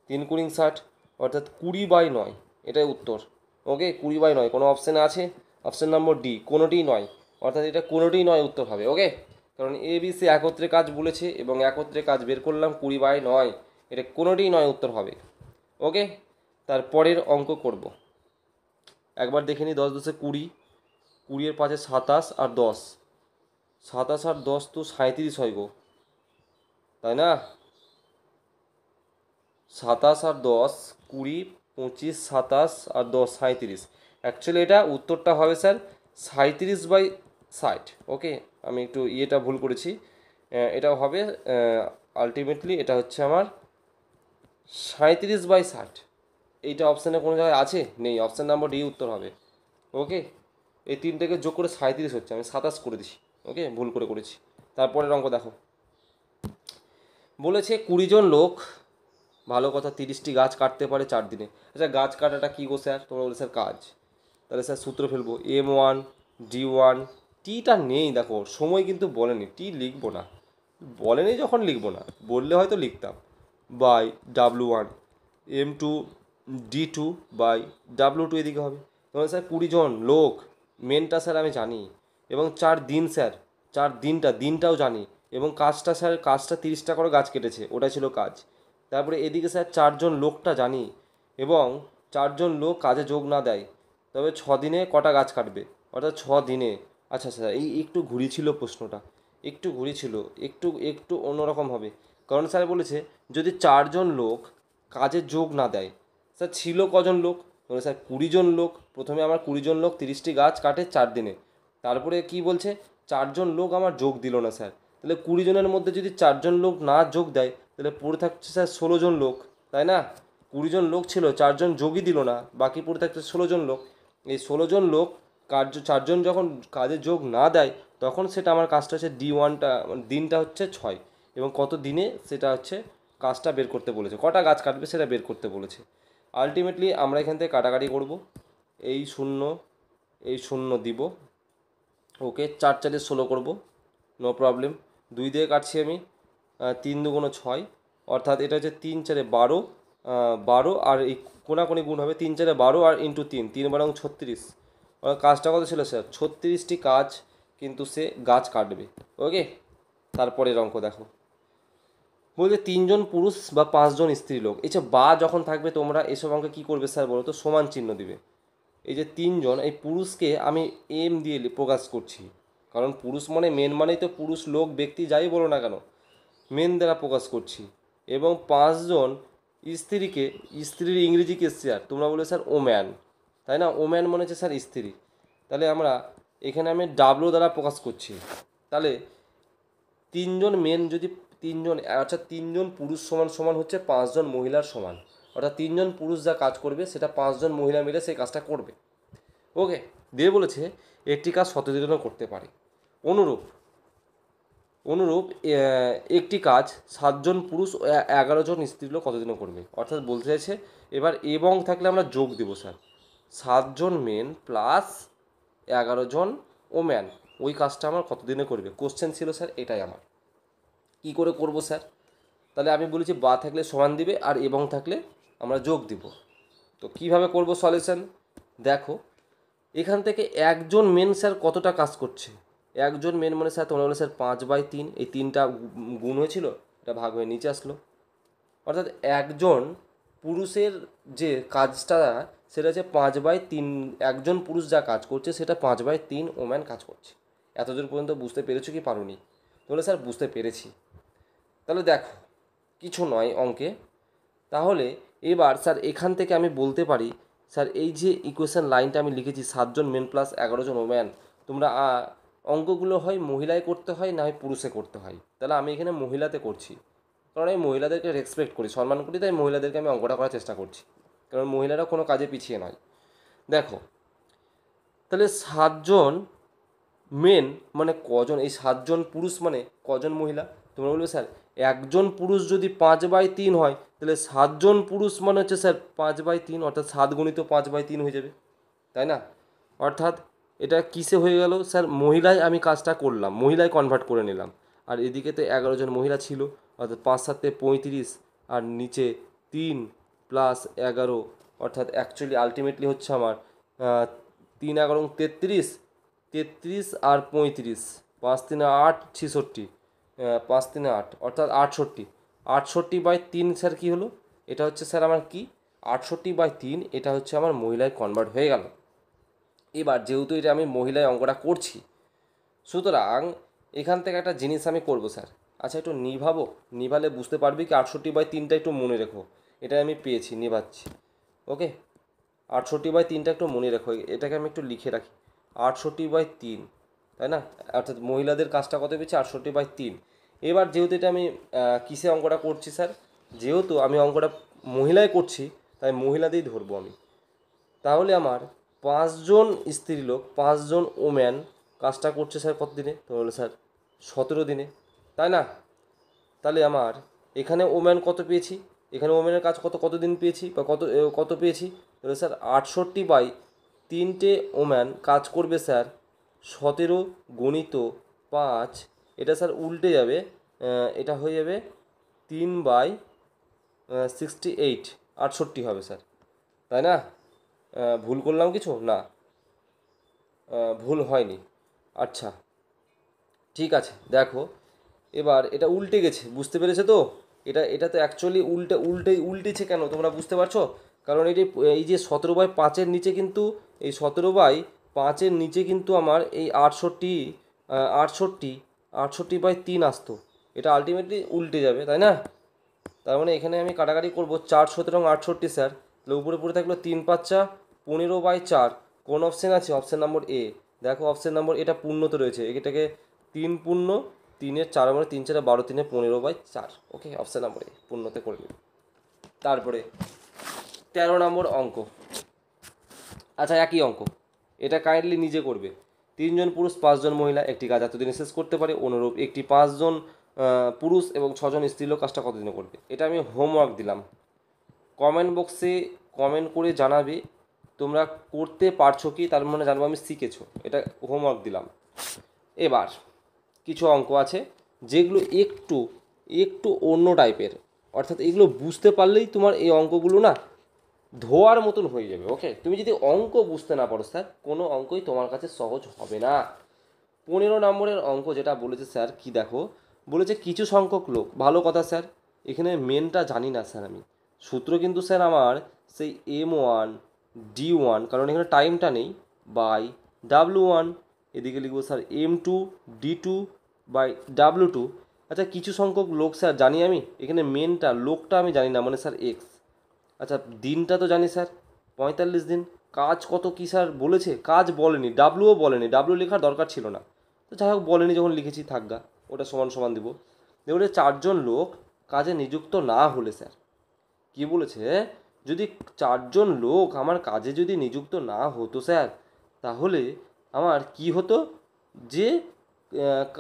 Speaker 1: 3 × 60 অর্থাৎ 20/9, এটাই উত্তর। ওকে, 20/9। কোনো অপশানে আছে? অপশান নম্বর ডি, কোনোটিই নয়, অর্থাৎ এটা কোনোটিই নয় উত্তর হবে। ওকে, কারণ এ বি সি একত্রে কাজ বলেছে এবং একত্রে কাজ বের করলাম 20/9, এটা কোনোটিই নয় উত্তর হবে। ওকে, তারপরের অঙ্ক করব। একবার দেখে নিই, 10 10 20, 20 এর 5 27 আর 10, 27 আর 10 তো 37 হয় গো, তাই না? 27 আর 10, 20 25 27 আর 10 37। অ্যাকচুয়ালি এটা উত্তরটা হবে স্যার 37/60। ওকে, আমি একটু ইয়েটা ভুল করেছি, এটা হবে আলটিমেটলি এটা হচ্ছে আমার 37/60। এইটা অপশানে কোনো জায়গায় আছে? নেই, অপশান নাম্বার ডি উত্তর হবে। ওকে, এই তিনটাকে যোগ করে 37 হচ্ছে, আমি 27 করে দিছি। ওকে, ভুল করে করেছি। তারপরের অঙ্ক দেখো, বলেছে 20 জন লোক, ভালো কথা, 30টি গাছ কাটতে পারে 4 দিনে। আচ্ছা, গাছ কাটাটা কী গো স্যার? তোমরা বলে স্যার কাজ, তাহলে স্যার সূত্র ফেলবো, M1 D1, টিটা নেই দেখো, সময় কিন্তু বলেনি, টি লিখবো না, বলেনি যখন লিখবো না, বললে হয়তো লিখতাম, by W1, M2 D2 by W2, এদিকে হবে। তাহলে স্যার 20 জন লোক, মেনটা স্যার আমি জানি, এবং 4 দিন স্যার, 4 দিনটাও জানি, এবং কাজটা স্যার, কাজটা 30টা করে গাছ কেটেছে, ওটাই ছিল কাজ। তারপরে এদিকে স্যার 4 জন লোকটা জানি, এবং 4 জন লোক কাজে যোগ না দেয়, তবে 6 দিনে কটা গাছ কাটবে, অর্থাৎ 6 দিনে। আচ্ছা স্যার, এই একটু ঘুরি ছিল প্রশ্নটা, একটু ঘুরি ছিল, একটু একটু অন্যরকম হবে, কারণ স্যার বলেছে যদি 4 জন লোক কাজে যোগ না দেয়। স্যার ছিল কজন লোক? বলে স্যার 20 জন লোক। প্রথমে আমার 20 জন লোক 30টি গাছ কাটে 4 দিনে, তারপরে কি বলছে 4 জন লোক আমার যোগ দিল না স্যার, তাহলে 20 জনের মধ্যে যদি 4 জন লোক না যোগ দেয়, তাহলে পড়ে থাকছে স্যার 16 জন লোক, তাই না? 20 জন লোক ছিল, 4 জন যোগই দিল না, বাকি পড়ে থাকছে 16 জন লোক। এই 16 জন লোক 4 জন যখন কাজে যোগ না দেয়, তখন সেটা আমার কাজটা হচ্ছে D1টা, দিনটা হচ্ছে 6, এবং কত দিনে সেটা হচ্ছে কাজটা বের করতে বলেছে, কটা গাছ কাটবে সেটা বের করতে বলেছে। আলটিমেটলি আমরা এখান থেকে কাটাকাটি করব, এই শূন্য এই শূন্য দিব। ওকে, 4 4 16 করব, নো প্রবলেম। 2 দিয়ে কাটছি আমি, 3 2 6, অর্থাৎ এটা হচ্ছে 3 4 12, 12 আর এই কোনাকুনি গুণ হবে, 3 4 12 আর ইন্টু 3, 3 12 36। কাজটা কত ছিল স্যার? 36টি কাজ কিন্তু সে গাছ কাটবে। ওকে, তারপরের অঙ্ক দেখো, বলছে 3 জন পুরুষ বা 5 জন স্ত্রী লোক। এই যে বা যখন থাকবে তোমরা এসব অঙ্কে কী করবে স্যার বলো তো? সমান চিহ্ন দিবে। এই যে 3 জন, এই পুরুষকে আমি এম দিয়ে প্রকাশ করছি, কারণ পুরুষ মানে মেন, মানেই তো পুরুষ, লোক, ব্যক্তি, যাই বলো না কেন, মেন দ্বারা প্রকাশ করছি। এবং 5 জন স্ত্রীকে, স্ত্রীর ইংরেজি কে স্যার? তোমরা বলে স্যার ওম্যান, তাই না? ওম্যান মনে হচ্ছে স্যার স্ত্রী, তাহলে আমরা এখানে আমি ডাব্লু দ্বারা প্রকাশ করছি। তাহলে 3 জন মেন যদি 3 জন, আচ্ছা 3 জন পুরুষ সমান সমান হচ্ছে 5 জন মহিলার সমান, অর্থাৎ 3 জন পুরুষ যা কাজ করবে সেটা 5 জন মহিলা মিলে সেই কাজটা করবে। ওকে, দিয়ে বলেছে একটি কাজ 17 জনও করতে পারে। অনুরূপ অনুরূপ একটি কাজ 7 জন পুরুষ ও 11 জন স্ত্রী লোক কতদিনও করবে, অর্থাৎ বলতে চাইছে এবার এবং থাকলে আমরা যোগ দেবো স্যার, 7 জন মেন প্লাস 11 জন ওম্যান, ওই কাজটা আমার কতদিনে করবে, কোশ্চেন ছিল স্যার এটাই আমার। কী করে করব স্যার? তাহলে আমি বলেছি বা থাকলে সমান দিবে, আর এবং থাকলে আমরা যোগ দিব। তো কিভাবে করব সলিউশন দেখো, এখান থেকে একজন মেন স্যার কতটা কাজ করছে, একজন মেন মানে স্যার তোমরা বলে স্যার 5/3, এই 3টা গুণ হয়েছিল, এটা ভাগ হয়ে নিচে আসলো, অর্থাৎ একজন পুরুষের যে কাজটা সেটা হচ্ছে 5/3, একজন পুরুষ যা কাজ করছে সেটা 5/3 ওম্যান কাজ করছে। এতদূর পর্যন্ত বুঝতে পেরেছো কি পারোনি? তোমরা স্যার বুঝতে পেরেছি। তাহলে দেখো কিছু নয় অঙ্কে, তাহলে এবার স্যার এখান থেকে আমি বলতে পারি স্যার এই যে ইকুয়েশন লাইনটা আমি লিখেছি 7 জন মেন প্লাস 11 জন ওম্যান, তোমরা অঙ্কগুলো হয় মহিলায় করতে হয় না হয় পুরুষে করতে হয়, তাহলে আমি এখানে মহিলাতে করছি, কারণ আমি মহিলাদেরকে রেসপেক্ট করি, সম্মান করি, তাই মহিলাদেরকে আমি অঙ্কটা করার চেষ্টা করছি, কারণ মহিলারা কোনো কাজে পিছিয়ে নয়। দেখো তাহলে 7 জন মেন মানে কজন, এই 7 জন পুরুষ মানে কজন মহিলা? তোমরা বলবে স্যার একজন পুরুষ যদি 5/3 হয় তাহলে তাহলে 7জন পুরুষ মানে হচ্ছে স্যার 5/3, অর্থাৎ 7 × 5/3 হয়ে যাবে, তাই না? অর্থাৎ এটা কিসে হয়ে গেল স্যার, মহিলায় আমি কাজটা করলাম, মহিলায় কনভার্ট করে নিলাম, আর এদিকে তো 11জন মহিলা ছিল, অর্থাৎ 5×7 = 35, আর নিচে 3 + 11, অর্থাৎ অ্যাকচুয়ালি আলটিমেটলি হচ্ছে আমার 3×11 = 33, 33 আর 35, 5×3 = 8, 66, 5×3 = 8, অর্থাৎ 68, 68/3 স্যার কী হলো, এটা হচ্ছে স্যার আমার কি 68/3, এটা হচ্ছে আমার মহিলায় কনভার্ট হয়ে গেল। এবার যেহেতু এটা আমি মহিলায় অঙ্কটা করছি, সুতরাং এখান থেকে একটা জিনিস আমি করবো স্যার। আচ্ছা একটু নিভাবো, নিভালে বুঝতে পারবি কি, 68/3টা একটু মনে রেখো, এটা আমি পেয়েছি, নিভাচ্ছি। ওকে, 68/3টা একটু মনে রেখো, এটাকে আমি একটু লিখে রাখি, 68/3, তাই না? অর্থাৎ মহিলাদের কাজটা কত পেয়েছি, 68/3। এবার যেহেতু এটা আমি কিসে অঙ্কটা করছি স্যার, যেহেতু আমি অঙ্কটা মহিলায় করছি, তাই মহিলাদেরই ধরবো আমি। তাহলে আমার 5জন স্ত্রীলোক, 5জন ওম্যান কাজটা করছে স্যার কত দিনে, তাহলে স্যার 17 দিনে, তাই না? তাহলে আমার এখানে ওম্যান কত পেয়েছি, এখানে ওম্যানের কাজ কত দিন পেয়েছি বা কত পেয়েছি, তাহলে স্যার 68/3টে ওম্যান কাজ করবে স্যার 17 × 5, এটা স্যার উল্টে যাবে, এটা হয়ে যাবে 3/68, 68 হবে স্যার, তাই না? ভুল করলাম কিছু না, ভুল হয়নি। আচ্ছা ঠিক আছে, দেখো এবার এটা উল্টে গেছে, বুঝতে পেরেছো তো? এটা তো অ্যাকচুয়ালি উল্টেছে কেন তোমরা বুঝতে পারছো? কারণ এই যে 17/5-এর নিচে কিন্তু, এই 17/5-এর নিচে কিন্তু আমার এই 68/3 আসতো, এটা আলটিমেটলি উল্টে যাবে, তাই না? তার মানে এখানে আমি কাটাকাটি করবো, 4×17 = 68 স্যার, তাহলে উপরে পড়ে থাকলো 3×5 = 15/4, কোন অপশান আছে, অপশান নম্বর এ। দেখো অপশান নম্বর এটা পূর্ণতে রয়েছে, এটাকে 3 পূর্ণ, 3×4 মানে 3×4 = 12, 3×15/4, ওকে, অপশান নম্বর এ পূর্ণতে করে নিন। তারপরে 13 নম্বর অঙ্ক, আচ্ছা একই অঙ্ক, এটা কাইন্ডলি নিজে করবে। 3জন পুরুষ 5জন মহিলা একটি কাজ এতদিনে শেষ করতে পারে, অনুরূপ একটি 5জন পুরুষ এবং 6জন স্ত্রীলোক কাজটা কতদিনে করবে। এটা আমি হোমওয়ার্ক দিলাম, কমেন্ট বক্সে কমেন্ট করে জানাবে তোমরা করতে পারছো কি, তার মানে জানবো আমি শিখেছো, এটা হোমওয়ার্ক দিলাম। এবার কিছু অঙ্ক আছে যেগুলো একটু একটু অন্য টাইপের, অর্থাৎ এগুলো বুঝতে পারলেই তোমার এই অঙ্কগুলো না ধোয়ার মতন হয়ে যাবে। ওকে, তুমি যদি অঙ্ক বুঝতে না পারো স্যার, কোনো অঙ্কই তোমার কাছে সহজ হবে না। 15 নম্বরের অঙ্ক যেটা বলেছে স্যার কি, দেখো বলেছে কিছু সংখ্যক লোক, ভালো কথা স্যার, এখানে মেনটা জানি না স্যার আমি, সূত্র কিন্তু স্যার আমার সেই M1D1, কারণ এখানে টাইমটা নেই, বাই W1, এদিকে লিখবো স্যার M2D2/W2। আচ্ছা কিছু সংখ্যক লোক স্যার জানি আমি, এখানে মেনটা লোকটা আমি জানি না, মানে স্যার এক্স। আচ্ছা দিনটা তো জানি স্যার 45 দিন, কাজ কত কী স্যার বলেছে, কাজ বলেনি, ডাব্লুও বলেনি, ডাব্লু লেখার দরকার ছিল না, তো যাই হোক বলেনি যখন লিখেছি থাকগা, ওটা সমান সমান দিব। দেখুন 4জন লোক কাজে নিযুক্ত না হলে স্যার কি বলেছে, যদি 4জন লোক আমার কাজে যদি নিযুক্ত না হতো স্যার, তাহলে আমার কি হতো, যে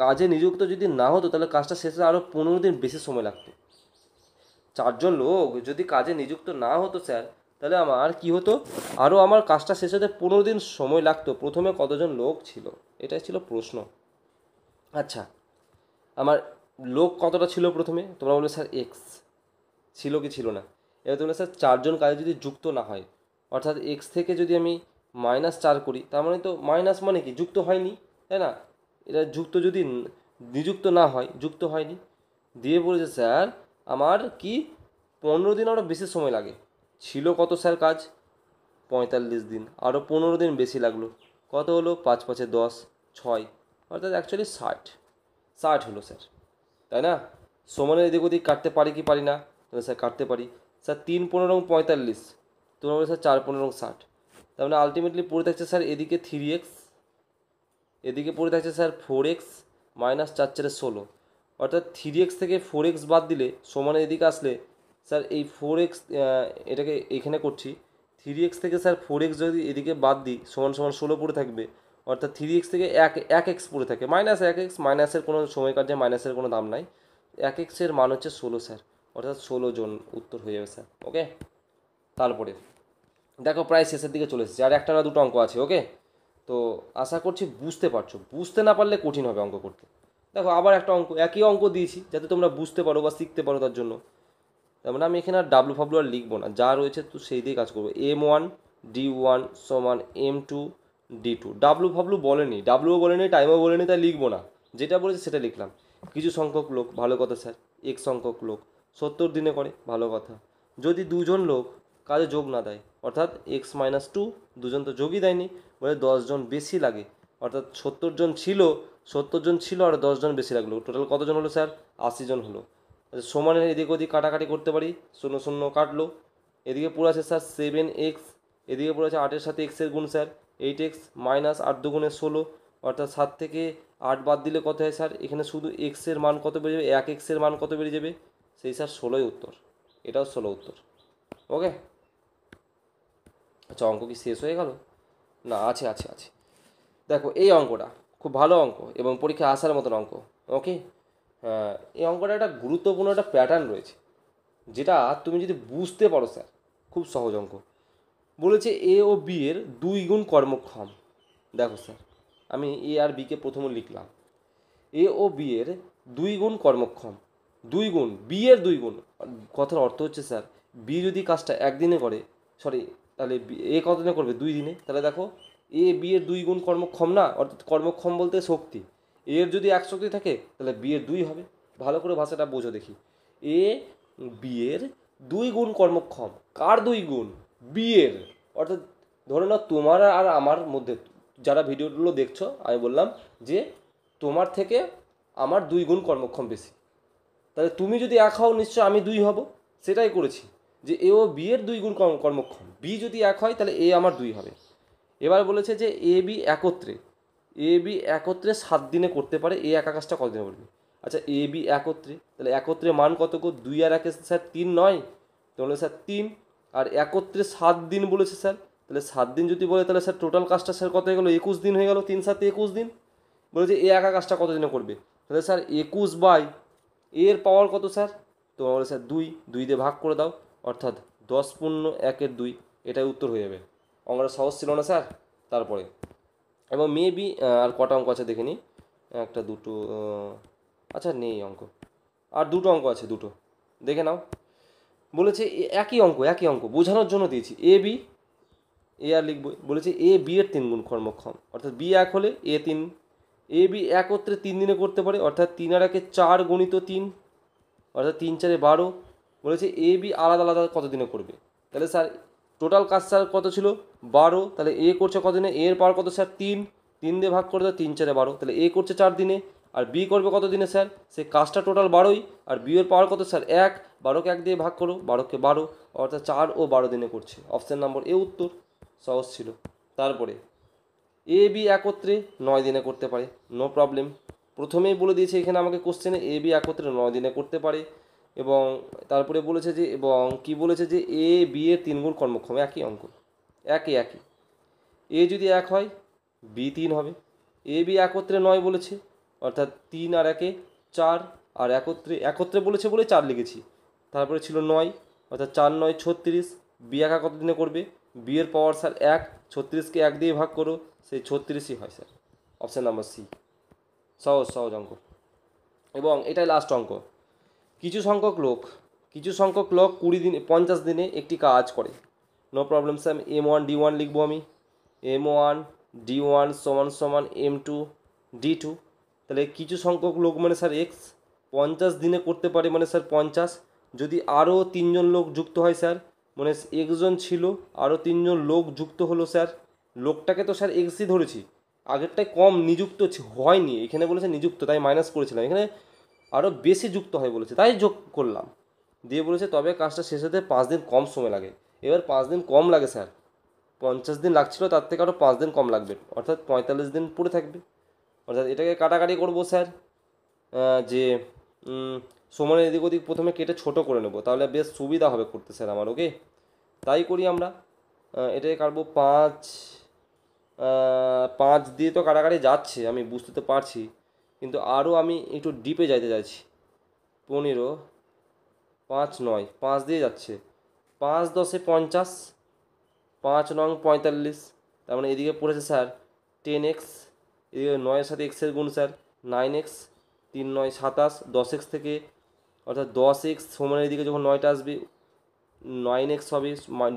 Speaker 1: কাজে নিযুক্ত যদি না হতো তাহলে কাজটা শেষে আরও 15 দিন বেশি সময় লাগতো। 4জন লোক যদি কাজে নিযুক্ত না হতো স্যার, তাহলে আমার কি হতো, আরও আমার কাজটা শেষ হতে 15 দিন সময় লাগতো। প্রথমে কতজন লোক ছিল, এটাই ছিল প্রশ্ন। আচ্ছা আমার লোক কতটা ছিল প্রথমে, তোমরা বলবে স্যার এক্স ছিল কি ছিল না। এবার তোমরা স্যার 4জন কাজে যদি যুক্ত না হয়, অর্থাৎ এক্স থেকে যদি আমি -4 করি, তার মানে তো মাইনাস মানে কি যুক্ত হয়নি, তাই না? এটা যুক্ত যদি নিযুক্ত না হয়, যুক্ত হয়নি। দিয়ে বলেছে স্যার আমার কি 15 দিন আরও বেশি সময় লাগে, ছিল কত স্যার কাজ 45 দিন, আরও 15 দিন বেশি লাগলো, কত হলো 5×5 = 10, 6, অর্থাৎ অ্যাকচুয়ালি 60 হলো স্যার, তাই না? সমানের এদিক ওদিক কাটতে পারি কি পারি না, তাহলে স্যার কাটতে পারি। স্যার 3×15 = 45, তোমরা বলে স্যার 4×15 = 60, তার মানে আলটিমেটলি পড়ে থাকছে স্যার এদিকে 3x, এদিকে পড়ে থাকছে স্যার 4x, -4×4 = 16, অর্থাৎ 3x থেকে 4x বাদ দিলে সমানে এদিকে আসলে স্যার এই 4x, এটাকে এখানে করছি, 3x থেকে স্যার 4x যদি এদিকে বাদ দিই সমান সমান 16 পড়ে থাকবে, অর্থাৎ 3x থেকে 1x পড়ে থাকে, -1x, মাইনাসের কোনো সময় কার্যে মাইনাসের কোনো দাম নাই, 1x এর মান হচ্ছে 16 স্যার, অর্থাৎ 16 জন উত্তর হয়ে যাবে স্যার। ওকে, তারপরে দেখো প্রায় শেষের দিকে চলে এসেছে, আর একটা না দুটো অঙ্ক আছে। ওকে, তো আশা করছি বুঝতে পারছো, বুঝতে না পারলে কঠিন হবে অঙ্ক করতে। দেখো আবার একটা অঙ্ক, একই অঙ্ক দিয়েছি যাতে তোমরা বুঝতে পারো বা শিখতে পারো, তার জন্য। তার মানে আমি এখানে আর ডাব্লু ফাবলু আর লিখবো না, যা রয়েছে তো সেই দিয়ে কাজ করবো। M1 D1 সমান M2 D2। ডাব্লু ফাবলু বলেনি, ডাব্লুও বলেনি, টাইমও বলেনি, তাই লিখবো না। যেটা বলেছে সেটা লিখলাম। কিছু সংখ্যক লোক, ভালো কথা স্যার, এক সংখ্যক লোক 70 দিনে করে, ভালো কথা। যদি দুজন লোক কাজে যোগ না দেয়, অর্থাৎ X-2, দুজন তো যোগই দেয়নি, বলে 10 জন বেশি লাগে, অর্থাৎ 70 জন ছিল আর 10 জন বেশি লাগলো, টোটাল কতজন হলো স্যার? 80 জন হলো। সমানের এদিক ওদিক কাটাকাটি করতে পারি, 0 0 কাটলো। এদিকে পুরো আছে স্যার 7x, এদিকে পুরো আছে 8-এর সাথে এক্সের গুণ স্যার 8x, মাইনাস 8 দুগুণে 16, অর্থাৎ 7 থেকে 8 বাদ দিলে কত হয় স্যার? এখানে শুধু এক্সের মান কত বেড়ে যাবে? 1 এক্সের মান কত বেড়ে যাবে? সেই স্যার 16ই উত্তর, এটাও 16 উত্তর। ওকে, আচ্ছা অঙ্ক কি শেষ হয়ে গেল? না, আছে আছে আছে। দেখো এই অঙ্কটা খুব ভালো অঙ্ক এবং পরীক্ষায় আসার মতন অঙ্ক। ওকে, এই অঙ্কটা একটা গুরুত্বপূর্ণ একটা প্যাটার্ন রয়েছে, যেটা তুমি যদি বুঝতে পারো স্যার, খুব সহজ অঙ্ক। বলেছে এ ও বি এর 2 গুণ কর্মক্ষম। দেখো স্যার, আমি এ আর বিকে প্রথমে লিখলাম। এ ও বি এর 2 গুণ কর্মক্ষম, 2 গুণ বি এর 2 গুণ। কথার অর্থ হচ্ছে স্যার, বি যদি কাজটা একদিনে করে, সরি, তাহলে এ কত দিনে করবে? 2 দিনে। তাহলে দেখো এ বি এর 2 গুণ কর্মক্ষম না, অর্থাৎ কর্মক্ষম বলতে শক্তি। এর যদি 1 শক্তি থাকে তাহলে বি এর 2 হবে। ভালো করে ভাষাটা বোঝো দেখি। এ বি এর 2 গুণ কর্মক্ষম, কার 2 গুণ? বি এর। অর্থাৎ ধরে নাও তোমার আর আমার মধ্যে, যারা ভিডিওগুলো দেখছো, আমি বললাম যে তোমার থেকে আমার 2 গুণ কর্মক্ষম বেশি। তাহলে তুমি যদি 1 হও, নিশ্চয় আমি 2 হব। সেটাই করেছি, যে এ ও বি এর 2 গুণ কর্মক্ষম। বি যদি 1 হয় তাহলে এ আমার 2 হবে। এবার বলেছে যে এ বি একত্রে 7 দিনে করতে পারে, এ একা কাজটা কত দিনে করবে? আচ্ছা এ বি একত্রে, তাহলে একত্রে মান কত গো? 2 আর 1 স্যার 3 নয়, তাহলে স্যার 3। আর একত্রে 7 দিন বলেছে স্যার, তাহলে 7 দিন যদি বলে তাহলে স্যার টোটাল কাজটা স্যার কত হয়ে গেলো? 21 দিন হয়ে গেল। 3 7 21 দিন। বলেছে এ একা কাজটা কত দিনে করবে? তাহলে স্যার 21 বাই এর পাওয়ার কত স্যার? তোমার বলে স্যার 2, 2 দিয়ে ভাগ করে দাও, অর্থাৎ 10 পূর্ণ 1-এর 2, এটাই উত্তর হয়ে যাবে। অঙ্কটা সহজ ছিল না স্যার? তারপরে এবং মেবি আর কটা অঙ্ক আছে দেখে নিই, একটা দুটো, আচ্ছা নেই অঙ্ক, আর দুটো অঙ্ক আছে, দুটো দেখে নাও। বলেছে একই অঙ্ক বোঝানোর জন্য দিয়েছি। এ আর লিখবো। বলেছে এ বি এর 3 গুণ কর্মক্ষম, অর্থাৎ বি 1 হলে এ 3। এ বি একত্রে 3 দিনে করতে পারে, অর্থাৎ 3 আর 1 4 গুণিত 3, অর্থাৎ 3 4 12। বলেছে এ বি আলাদা আলাদা কত দিনে করবে? তাহলে স্যার টোটাল কাজ স্যার কত ছিল? 12। তাহলে এ করছে কত দিনে? এর পাওয়ার কত স্যার? 3, 3 দিয়ে ভাগ করে দাও, 3 4 12। তাহলে এ করছে 4 দিনে, আর বি করবে কত দিনে স্যার? সে কাজটা টোটাল 12ই, আর বি এর পাওয়ার কত স্যার? 1, 12কে 1 দিয়ে ভাগ করো, 12কে 12, অর্থাৎ 4 ও 12 দিনে করছে। অপশান নম্বর এ উত্তর, সহজ ছিল। তারপরে এ বি একত্রে 9 দিনে করতে পারে, নো প্রবলেম। প্রথমেই বলে দিয়েছে এখানে আমাকে কোশ্চেনে, এ বি একত্রে 9 দিনে করতে পারে। এবং তারপরে বলেছে যে, এবং কি বলেছে যে এ বি এর 3 গুণ কর্মক্ষম, একই অঙ্ক, একই। এ যদি 1 হয়, বি 3 হবে। এ বি একত্রে 9 বলেছে, অর্থাৎ 3 আর 1 4, আর একত্রে বলেছে বলে 4 লিখেছি। তারপরে ছিল 9, অর্থাৎ 4 9 36। বি একা কত দিনে করবে? বি এর পাওয়ার স্যার 1, 36কে 1 দিয়ে ভাগ করো, সেই 36ই হয় স্যার। অপশান নাম্বার সি, সহজ সহজ অঙ্ক। এবং এটাই লাস্ট অঙ্ক। কিছু সংখ্যক লোক 50 দিনে একটি কাজ করে, no problem sir. M1 D1 লিখবো আমি। M1 D1 সমান সমান M2 D2। তাহলে কিছু সংখ্যক লোক মানে স্যার এক্স 50 দিনে করতে পারে, মানে স্যার 50। যদি আরও 3 জন লোক যুক্ত হয় স্যার, মানে একজন ছিল, আরও 3 জন লোক যুক্ত হলো স্যার। লোকটাকে তো স্যার এক্সই ধরেছি, আগেরটায় কম নিযুক্ত হয়নি, এখানে বলেছে নিযুক্ত, তাই মাইনাস করেছিলাম। এখানে আরও বেশি যুক্ত হয় বলেছে, তাই যোগ করলাম। দিয়ে বলেছে তবে কাজটা শেষ হতে 5 দিন কম সময় লাগে। এবার 5 দিন কম লাগে স্যার, 50 দিন লাগছিল, তার থেকে আরও 5 দিন কম লাগবে, অর্থাৎ 45 দিন পড়ে থাকবে। অর্থাৎ এটাকে কাটাকাটি করবো স্যার, যে সমানের এদিক ওদিক প্রথমে কেটে ছোট করে নেবো, তাহলে বেশ সুবিধা হবে করতে স্যার আমার। ওকে, তাই করি আমরা। এটাকে কাটবো 5, 5 দিয়ে তো কাটাকাটি যাচ্ছে, আমি বুঝতে তো পারছি, কিন্তু আরও আমি একটু ডিপে যাইতে চাইছি। 15, 5 9, 5 দিয়ে যাচ্ছে, 5 10 50, 5 9 45, তার মানে এদিকে পড়েছে স্যার 10x, এদিকে 9-এর সাথে এক্সের গুণ স্যার 9x, 3 9 27, 10x থেকে, অর্থাৎ 10x সমান এদিকে যখন 9টা আসবে 9x হবে,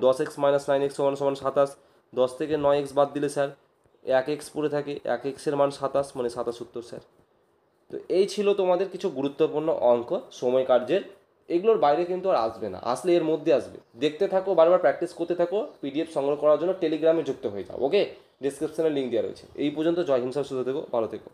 Speaker 1: 10x মাইনাস 9x সমান সমান 27, 10 থেকে 9x বাদ দিলে স্যার 1x পড়ে থাকে, 1xের মান 27, মানে 27 উত্তর স্যার। তো এই ছিল তোমাদের কিছু গুরুত্বপূর্ণ অঙ্ক সময় কার্যের। এগুলোর বাইরে কিন্তু আর আসবে না, আসলে এর মধ্যে আসবে। দেখতে থাকো, বারবার প্র্যাকটিস করতে থাকো, পিডিএফ সংগ্রহ করার জন্য টেলিগ্রামে যুক্ত হয়ে যাও। ওকে, ডিসক্রিপশনে লিঙ্ক দেওয়া রয়েছে। এই পর্যন্ত। জয় হিন্দ স্যার, সুস্থ থেকো, ভালো থেকো।